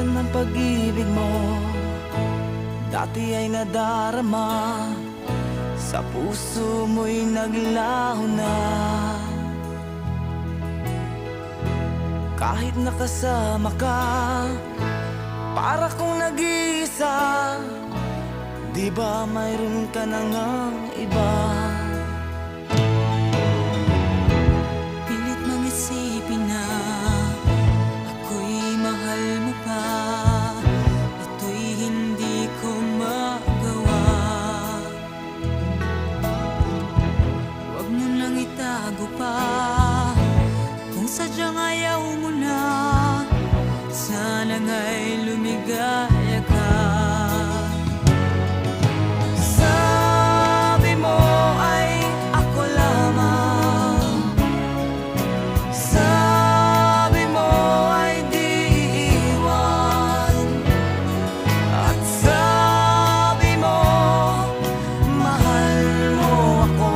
Minsan ang pag-ibig mo dati ay nadarama, sa puso mo'y naglaho na. Kahit nakasama ka, para kong nag-iisa. Di ba mayroon ka na ngang iba? Pilit mang isipin na ako'y mahal mo pa. Ito'y hindi ko magawa. Huwag mo nang itago pa kung sadyang ayaw mo na. Sana nga'y lumigaya ka. Sabi mo ay ako lamang, sabi mo ay di iiwan, at sabi mo mahal mo ako.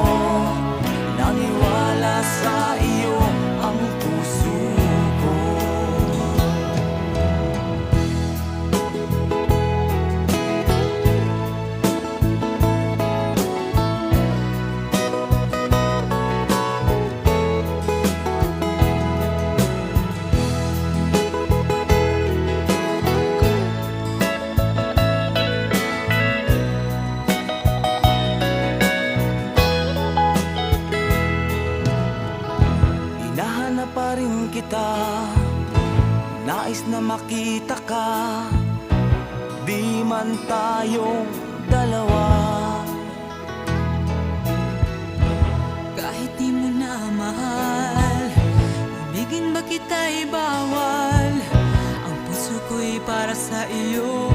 Naniwala sa iyo ang puso ko. Hinahanap pa rin kita, nais na makita ka, di man tayong dalawa. Kahit di mo na mahal, ibigin ba kita'y bawal? Ang puso ko'y para sa iyo